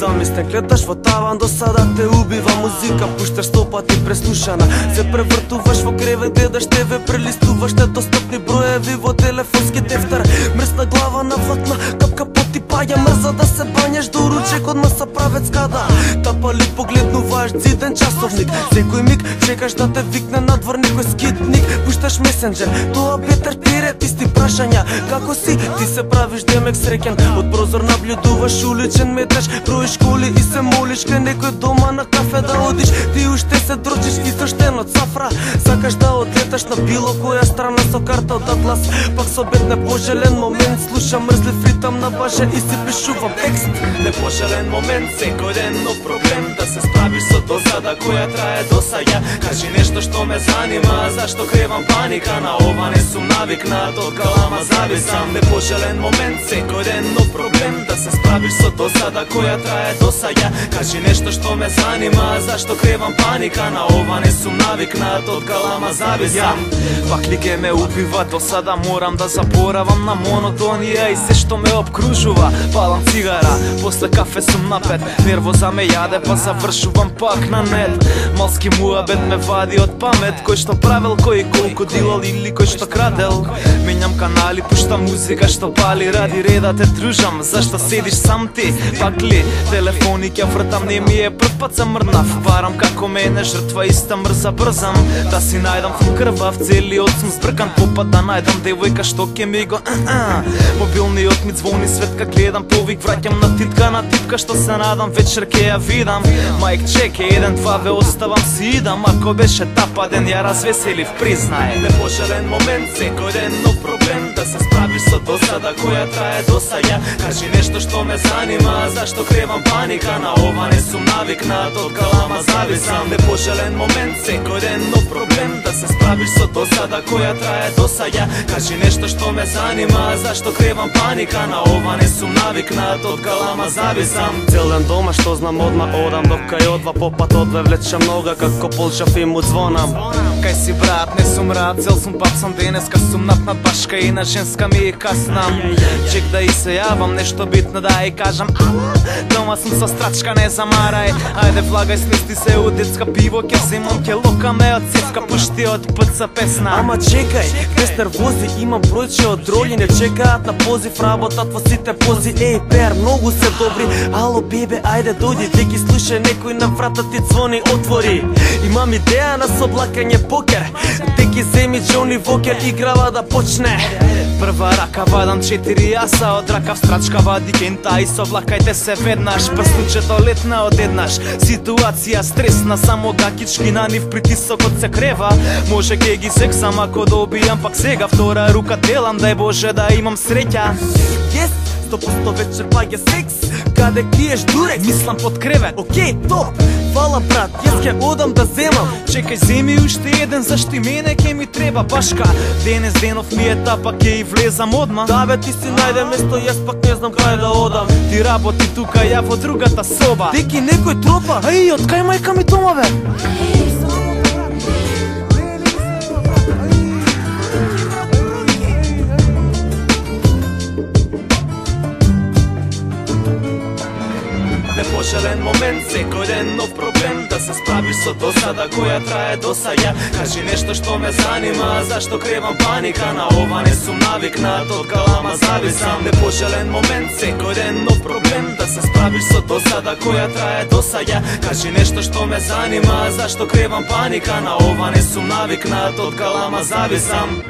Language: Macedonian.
замислен, гледаш во таван, до сада те убива музика. Пушташ 100 пати преслушана, се превртуваш во кревет, гледаш ТВ, прелистуваш недостапни броеви во телефонски тефтер. Мрсна глава на влакна, капка поти паја, мрза да се бањаш до ручек од маса правец када. Тапали погледнуваш зиден часовник, секој миг чекаш да те викне надвор некој скитник. Пушташ месенџер, тоа Петер Пирет, исти прашања, како си? Ти се правиш демек среќен, од прозор наблюдуваш уличен метеж, броиш коли и се молиш кај некој дома на кафе да одиш. Ти уште се дрочиш истоштен од сафра, сакаш да одлеташ на било која страна со карта од атлас. Пак со бед непожелен момент слушам мрзлив ритам на баже и си пишувам текст. Непожелен момент, секој ден нов проблем, да се справиш со досада која трае до саја. Кажи нешто што ме занима, зашто кревам паника, на ова не сум навикнат, од калама зависам. Непожелен момент, секој ден нов проблем, да се справиш со досада која трае до саја. Кажи нешто што ме занима, зашто кревам паника, на ова не сум навикнат, од калама зависам. Пак ли ке ме убива, до сада морам да заборавам на монотонија и се што ме обкружува. Палам цигара, после кафе сум напет, нервоза ме јаде па завршувам пак на нет. Малски муабет ме вади од памет, кој што правел, кој колку дилал или кој што крадел. Менјам канали, пуштам музика што пали, ради реда те дружам, зашто седиш сам ти? Пак ли телефони ќе вртам, не ми е прв пат замрнав, барам како мене жртва иста мрза брзам. Да си најдам фун крвав, целиот сум збркан, попат да најдам девојка што ке ми го мобилниот ми звони светка, гледам повик, враќам на титка што се надам вечер ке ја видам. Майк чеке, 1-2 ве оставам си идам, ако беше тапа ден ја развеселив, признај. Непожелен момент, секој ден нов проблем, да се справиш со досада која трае до саја. Кажи нешто што ме занима, зашто кревам паника, на ова не сум навикнат, од калама зависам. Непожелен момент, секој ден нов проблем, да се справиш со досада која трае до саја. Кажи нешто што ме занима, зашто кревам паника, на ова не сум навикнат, од калама зависам. Цел ден дома што знам одма одам, док кај одва по пат одве влечам нога, како полшав и му звонам. Кај си брат, не сум рад, цел сум папсам денеска, сум напнат башка и на женска ми каснам. Чек да и се јавам, нешто битно да и кажам. Дома сум со страчка, не замарај, ајде влагај, смести се у детска пиво, ке земам, ке локаме од цевка, пушти од ПЦ песна. Ама чекај, без нервози, имам бројче од роли, не чекаат на позив, работат во сите пози. Еј, пер, многу се добри, ало бебе, ајде дојди, веки слушај, некој на врата ти звони, отвори. Имам идеја на соблакање покер, теки земи Джони Вокер, играва да почне. Прва рака вадам 4 јаса, од ракав страчка вади кента и совлакајте се веднаш. Прстучето летна одеднаш, ситуација стресна, само гакички на нив притисокот се крева. Може ке ги сексам ако добијам пак сега, втора рука делам, дај Боже да имам среќа. Yes, 100% вечер паѓа секс, каде криеш дурек, Мислам под кревет. окей, топ, фала брат, јас ке одам да земам. Чекај, земи уште еден, зашто и мене ке ми треба башка. Денес денов ми е тапа, ке и влезам одма. Да бе, ти си најде место, јас пак не знам кај да одам. Ти работи тука, ја во другата соба. Деки некој тропа. Ај, од кај мајка ми дома бе? Непожелен момент, секој ден нов проблем, да се справиш со досада која трае до саја. Кажи нешто што ме занима, зашто кревам паника, на ова не сум навикнат, од калама зависам. Непожелен момент, секој ден нов проблем, да се справиш со досада која трае до саја. Кажи нешто што ме занима, зашто кревам паника, на ова не сум навикнат, од калама зависам.